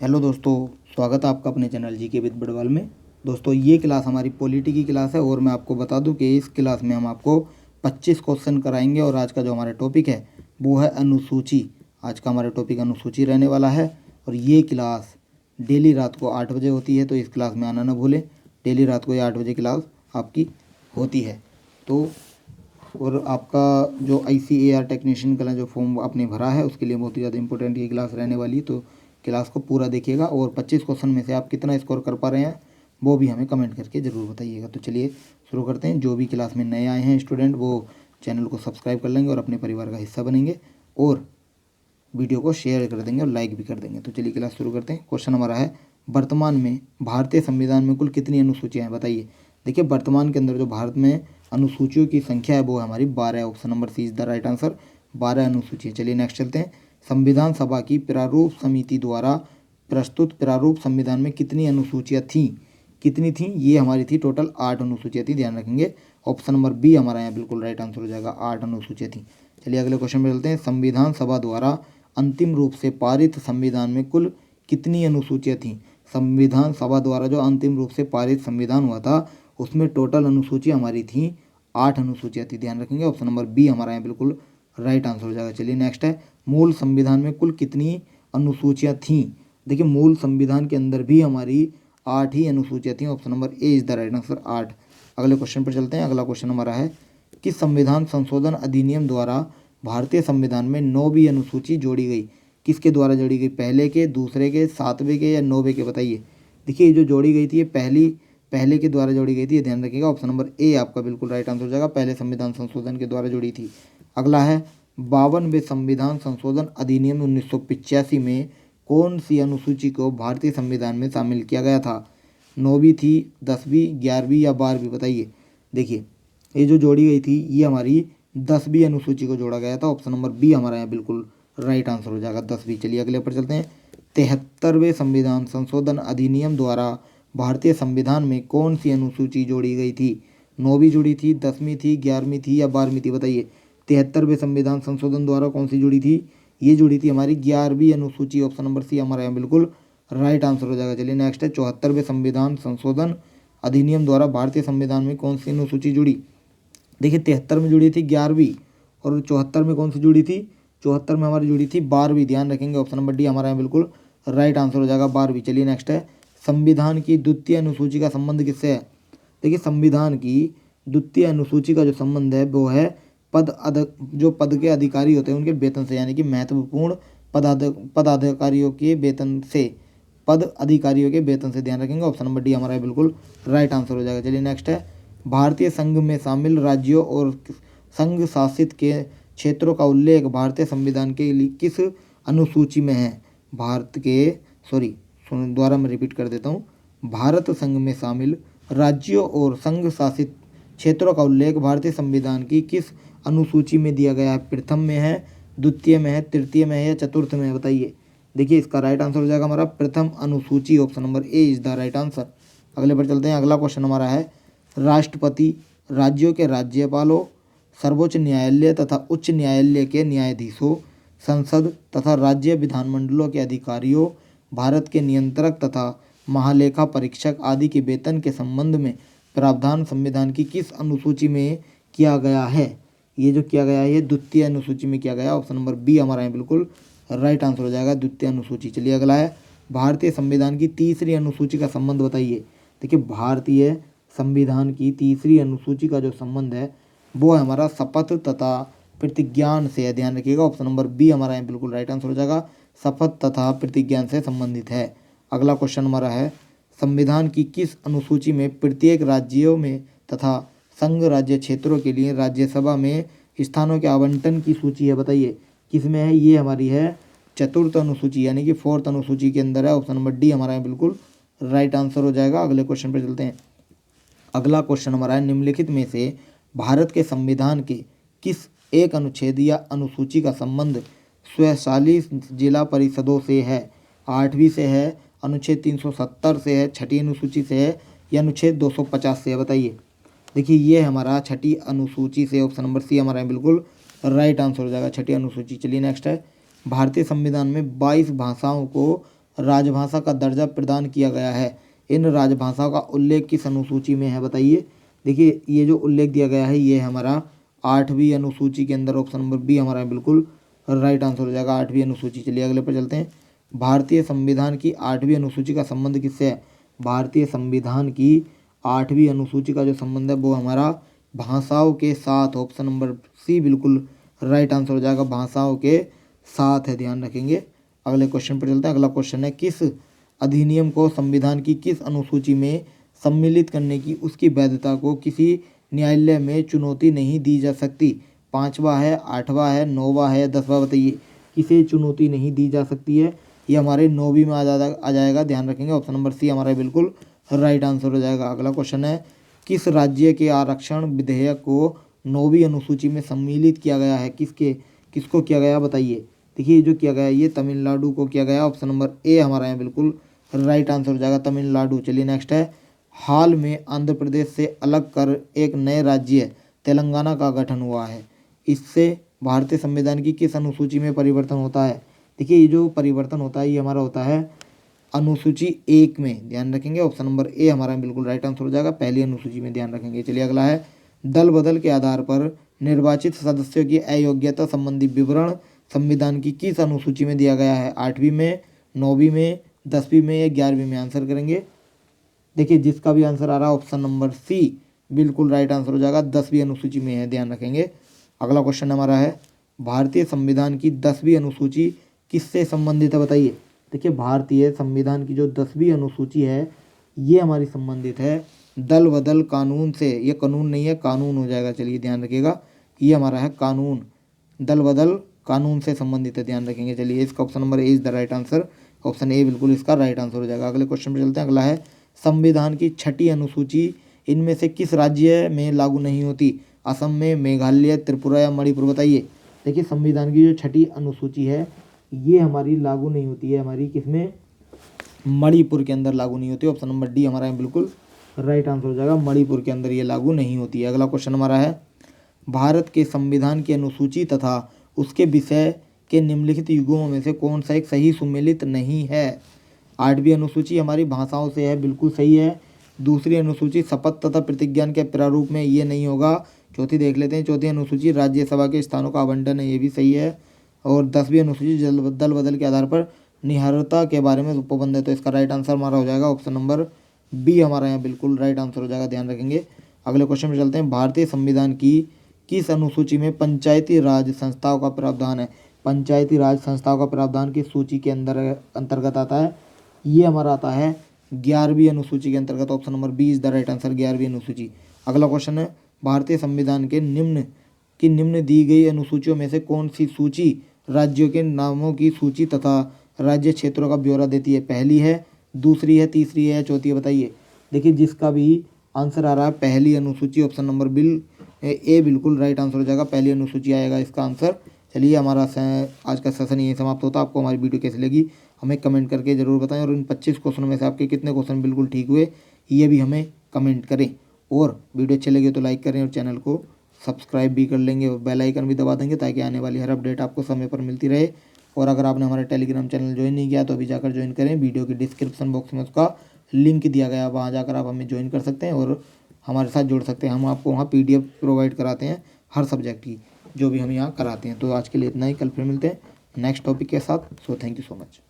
Hello दोस्तों, स्वागत है आपका अपने चैनल जी के विद बड़वाल में। दोस्तों, ये क्लास हमारी पॉलिटी की क्लास है और मैं आपको बता दूं कि इस क्लास में हम आपको 25 क्वेश्चन कराएंगे और आज का जो हमारा टॉपिक है वो है अनुसूची। आज का हमारा टॉपिक अनुसूची रहने वाला है और ये क्लास डेली रात को 8 बजे होती है, तो इस क्लास में आना ना भूलें। डेली रात को ये 8 बजे क्लास आपकी होती है। तो और आपका जो ICAR टेक्नीशियन का जो फॉर्म आपने भरा है उसके लिए बहुत ही ज़्यादा इंपॉर्टेंट ये क्लास रहने वाली है, तो क्लास को पूरा देखिएगा और 25 क्वेश्चन में से आप कितना स्कोर कर पा रहे हैं वो भी हमें कमेंट करके ज़रूर बताइएगा। तो चलिए शुरू करते हैं। जो भी क्लास में नए आए हैं स्टूडेंट वो चैनल को सब्सक्राइब कर लेंगे और अपने परिवार का हिस्सा बनेंगे और वीडियो को शेयर कर देंगे और लाइक भी कर देंगे। तो चलिए क्लास शुरू करते हैं। क्वेश्चन हमारा है, वर्तमान में भारतीय संविधान में कुल कितनी अनुसूचियाँ हैं बताइए। देखिए, वर्तमान के अंदर जो भारत में अनुसूचियों की संख्या है वो है हमारी 12। Option number C is the right answer, 12 अनुसूची। चलिए नेक्स्ट चलते हैं। संविधान सभा की प्रारूप समिति द्वारा प्रस्तुत प्रारूप संविधान में कितनी अनुसूचियाँ थीं? कितनी थीं? ये हमारी थी टोटल 8 अनुसूचियाँ थी, ध्यान रखेंगे। ऑप्शन नंबर बी हमारा यहाँ बिल्कुल राइट आंसर हो जाएगा, 8 अनुसूचियाँ थी। चलिए अगले क्वेश्चन में चलते हैं। संविधान सभा द्वारा अंतिम रूप से पारित संविधान में कुल कितनी अनुसूचियाँ थीं? संविधान सभा द्वारा जो अंतिम रूप से पारित संविधान हुआ था उसमें टोटल अनुसूचियाँ हमारी थीं 8 अनुसूचियाँ थी, ध्यान रखेंगे। ऑप्शन नंबर बी हमारा यहाँ बिल्कुल राइट आंसर हो जाएगा। चलिए नेक्स्ट है, मूल संविधान में कुल कितनी अनुसूचियाँ थीं? देखिए, मूल संविधान के अंदर भी हमारी 8 ही अनुसूचियाँ थीं। Option number A is the right answer, 8। अगले क्वेश्चन पर चलते हैं। अगला क्वेश्चन हमारा है, किस संविधान संशोधन अधिनियम द्वारा भारतीय संविधान में 9वीं अनुसूची जोड़ी गई? किसके द्वारा जोड़ी गई? पहले के, दूसरे के, 7वें के या 9वें के बताइए। देखिए, ये जो जोड़ी गई थी ये पहले के द्वारा जोड़ी गई थी, ध्यान रखिएगा। ऑप्शन नंबर ए आपका बिल्कुल राइट आंसर हो जाएगा, पहले संविधान संशोधन के द्वारा जोड़ी थी। अगला है, 52वें संविधान संशोधन अधिनियम 1985 में कौन सी अनुसूची को भारतीय संविधान में शामिल किया गया था? 9वीं थी, 10वीं, 11वीं या 12वीं बताइए। देखिए, ये जो जोड़ी गई थी ये हमारी 10वीं अनुसूची को जोड़ा गया था। ऑप्शन नंबर बी हमारा यहाँ बिल्कुल राइट आंसर हो जाएगा, 10वीं। चलिए अगले पर चलते हैं। 73वें संविधान संशोधन अधिनियम द्वारा भारतीय संविधान में कौन सी अनुसूची जोड़ी गई थी? 9वीं जोड़ी थी, 10वीं थी, 11वीं थी या 12वीं थी बताइए। 73वें संविधान संशोधन द्वारा कौन सी जुड़ी थी? ये जुड़ी थी हमारी 11वीं अनुसूची। ऑप्शन नंबर सी हमारा यहाँ बिल्कुल राइट आंसर हो जाएगा। चलिए नेक्स्ट है, 74वें संविधान संशोधन अधिनियम द्वारा भारतीय संविधान में कौन सी अनुसूची जुड़ी? देखिए, 73 में जुड़ी थी 11वीं और 74 में कौन सी जुड़ी थी? 74 में हमारी जुड़ी थी 12वीं, ध्यान रखेंगे। ऑप्शन नंबर डी हमारा यहाँ बिल्कुल राइट आंसर हो जाएगा, 12वीं। चलिए नेक्स्ट है, संविधान की द्वितीय अनुसूची का संबंध किससे है? देखिए, संविधान की द्वितीय अनुसूची का जो संबंध है वो है जो पद के अधिकारी होते हैं उनके वेतन से, यानी कि महत्वपूर्ण पदाधिकारियों के वेतन से, पद अधिकारियों के वेतन से, ध्यान रखेंगे। ऑप्शन नंबर डी हमारा बिल्कुल राइट आंसर हो जाएगा। चलिए नेक्स्ट है, भारतीय संघ में शामिल राज्यों और संघ शासित के क्षेत्रों का उल्लेख भारतीय संविधान के लिए किस अनुसूची में है? भारत के दोबारा मैं रिपीट कर देता हूँ। भारत संघ में शामिल राज्यों और संघ शासित क्षेत्रों का उल्लेख भारतीय संविधान की किस अनुसूची में दिया गया है? प्रथम में है, द्वितीय में है, तृतीय में है या चतुर्थ में है बताइए। देखिए, इसका राइट आंसर हो जाएगा हमारा प्रथम अनुसूची। Option number A is the right answer. अगले पर चलते हैं। अगला क्वेश्चन हमारा है, राष्ट्रपति, राज्यों के राज्यपालों, सर्वोच्च न्यायालय तथा उच्च न्यायालय के न्यायाधीशों, संसद तथा राज्य विधानमंडलों के अधिकारियों, भारत के नियंत्रक तथा महालेखा परीक्षक आदि के वेतन के संबंध में प्रावधान संविधान की किस अनुसूची में किया गया है? ये जो किया गया है ये द्वितीय अनुसूची में किया गया। ऑप्शन नंबर बी हमारा यहाँ बिल्कुल राइट आंसर हो जाएगा, द्वितीय अनुसूची। चलिए अगला है, भारतीय संविधान की तीसरी अनुसूची का संबंध बताइए। देखिए, भारतीय संविधान की तीसरी अनुसूची का जो संबंध है वो है हमारा शपथ तथा प्रतिज्ञान से है, ध्यान रखिएगा। ऑप्शन नंबर बी हमारा यहाँ बिल्कुल राइट आंसर हो जाएगा, शपथ तथा प्रतिज्ञान से संबंधित है। अगला क्वेश्चन हमारा है, संविधान की किस अनुसूची में प्रत्येक राज्यों में तथा संघ राज्य क्षेत्रों के लिए राज्यसभा में स्थानों के आवंटन की सूची है बताइए। किस में है? ये हमारी है चतुर्थ अनुसूची, यानी कि 4th अनुसूची के अंदर है। ऑप्शन नंबर डी हमारा यहाँ बिल्कुल राइट आंसर हो जाएगा। अगले क्वेश्चन पर चलते हैं। अगला क्वेश्चन हमारा है, निम्नलिखित में से भारत के संविधान के किस एक अनुच्छेद या अनुसूची का संबंध स्वशासी जिला परिषदों से है? 8वीं से है, अनुच्छेद 370 से है, 6ठी अनुसूची से है या अनुच्छेद 250 से है बताइए। देखिए, ये हमारा 6ठी अनुसूची से। ऑप्शन नंबर सी हमारा बिल्कुल राइट आंसर हो जाएगा, 6ठी अनुसूची। चलिए नेक्स्ट है, भारतीय संविधान में 22 भाषाओं को राजभाषा का दर्जा प्रदान किया गया है। इन राजभाषाओं का उल्लेख किस अनुसूची में है बताइए। देखिए ये जो उल्लेख दिया गया है ये हमारा 8वीं अनुसूची के अंदर, ऑप्शन नंबर बी हमारा बिल्कुल राइट आंसर हो जाएगा, 8वीं अनुसूची। चलिए अगले पर चलते हैं। भारतीय संविधान की 8वीं अनुसूची का संबंध किससे है। भारतीय संविधान की 8वीं अनुसूची का जो संबंध है वो हमारा भाषाओं के साथ, ऑप्शन नंबर सी बिल्कुल राइट आंसर हो जाएगा, भाषाओं के साथ है, ध्यान रखेंगे। अगले क्वेश्चन पर चलते हैं। अगला क्वेश्चन है, किस अधिनियम को संविधान की किस अनुसूची में सम्मिलित करने की उसकी वैधता को किसी न्यायालय में चुनौती नहीं दी जा सकती। 5वां है, 8वां है, 9वां है, 10वां बताइए। किसे चुनौती नहीं दी जा सकती है, ये हमारे 9वीं में आ जाएगा, ध्यान रखेंगे। ऑप्शन नंबर सी हमारा बिल्कुल राइट आंसर हो जाएगा। अगला क्वेश्चन है, किस राज्य के आरक्षण विधेयक को 9वीं अनुसूची में सम्मिलित किया गया है। किसको किया गया बताइए। देखिए जो किया गया ये तमिलनाडु को किया गया, ऑप्शन नंबर ए हमारा यहाँ बिल्कुल राइट आंसर हो जाएगा, तमिलनाडु। चलिए नेक्स्ट है, हाल में आंध्र प्रदेश से अलग कर एक नए राज्य तेलंगाना का गठन हुआ है। इससे भारतीय संविधान की किस अनुसूची में परिवर्तन होता है। देखिए ये जो परिवर्तन होता है ये हमारा होता है अनुसूची 1 में, ध्यान रखेंगे। ऑप्शन नंबर ए हमारा बिल्कुल राइट आंसर हो जाएगा, पहली अनुसूची में, ध्यान रखेंगे। चलिए अगला है, दल बदल के आधार पर निर्वाचित सदस्यों की अयोग्यता संबंधी विवरण संविधान की किस अनुसूची में दिया गया है। 8वीं में, 9वीं में, 10वीं में या 11वीं में आंसर करेंगे। देखिए जिसका भी आंसर आ रहा है ऑप्शन नंबर सी बिल्कुल राइट आंसर हो जाएगा, 10वीं अनुसूची में है, ध्यान रखेंगे। अगला क्वेश्चन हमारा है, भारतीय संविधान की 10वीं अनुसूची किससे संबंधित है बताइए। देखिए भारतीय संविधान की जो 10वीं अनुसूची है ये हमारी संबंधित है दल बदल कानून से। ये कानून नहीं है, कानून हो जाएगा। चलिए ध्यान रखिएगा, ये हमारा है कानून, दल बदल कानून से संबंधित है, ध्यान रखेंगे। चलिए इसका option number A is the right answer, option A बिल्कुल इसका राइट आंसर हो जाएगा। अगले क्वेश्चन पर चलते हैं। अगला है, संविधान की 6ठी अनुसूची इनमें से किस राज्य में लागू नहीं होती। असम में, मेघालय, त्रिपुरा या मणिपुर बताइए। देखिए संविधान की जो 6ठी अनुसूची है ये हमारी लागू नहीं होती है, हमारी किसमें, मणिपुर के अंदर लागू नहीं होती। ऑप्शन नंबर डी हमारा बिल्कुल राइट आंसर हो जाएगा, मणिपुर के अंदर ये लागू नहीं होती है। अगला क्वेश्चन हमारा है, भारत के संविधान की अनुसूची तथा उसके विषय के निम्नलिखित युगों में से कौन सा एक सही सुमेलित नहीं है। 8वीं अनुसूची हमारी भाषाओं से है, बिल्कुल सही है। दूसरी अनुसूची शपथ तथा प्रतिज्ञान के प्रारूप में, ये नहीं होगा। चौथी देख लेते हैं, चौथी अनुसूची राज्यसभा के स्थानों का आवंटन है, ये भी सही है। और 10वीं अनुसूची दल बदल के आधार पर निहारता के बारे में उपबंध है, तो इसका राइट आंसर हमारा हो जाएगा ऑप्शन नंबर बी हमारा यहाँ बिल्कुल राइट आंसर हो जाएगा, ध्यान रखेंगे। अगले क्वेश्चन में चलते हैं, भारतीय संविधान की किस अनुसूची में पंचायती राज संस्थाओं का प्रावधान है। पंचायती राज संस्थाओं का प्रावधान किस सूची के अंतर्गत आता है, ये हमारा आता है 11वीं अनुसूची के अंतर्गत, option number B is the right answer, 11वीं अनुसूची। अगला क्वेश्चन है, भारतीय संविधान के निम्न दी गई अनुसूचियों में से कौन सी सूची राज्यों के नामों की सूची तथा राज्य क्षेत्रों का ब्यौरा देती है। पहली है, दूसरी है, तीसरी है या चौथी है बताइए। देखिए जिसका भी आंसर आ रहा है पहली अनुसूची, ऑप्शन नंबर ए बिल्कुल राइट आंसर हो जाएगा, पहली अनुसूची आएगा इसका आंसर। चलिए हमारा आज का सेशन यही समाप्त होता है। आपको हमारी वीडियो कैसी लगी हमें कमेंट करके ज़रूर बताएं, और इन 25 क्वेश्चनों में से आपके कितने क्वेश्चन बिल्कुल ठीक हुए ये भी हमें कमेंट करें। और वीडियो अच्छी लगी तो लाइक करें और चैनल को सब्सक्राइब भी कर लेंगे और बेल आइकन भी दबा देंगे ताकि आने वाली हर अपडेट आपको समय पर मिलती रहे। और अगर आपने हमारा टेलीग्राम चैनल ज्वाइन नहीं किया तो अभी जाकर ज्वाइन करें, वीडियो की डिस्क्रिप्शन बॉक्स में उसका लिंक दिया गया है, वहाँ जाकर आप हमें ज्वाइन कर सकते हैं और हमारे साथ जुड़ सकते हैं। हम आपको वहाँ PDF प्रोवाइड कराते हैं हर सब्जेक्ट की, जो भी हम यहाँ कराते हैं। तो आज के लिए इतना ही, कल फिर मिलते हैं नेक्स्ट टॉपिक के साथ। So thank you so much.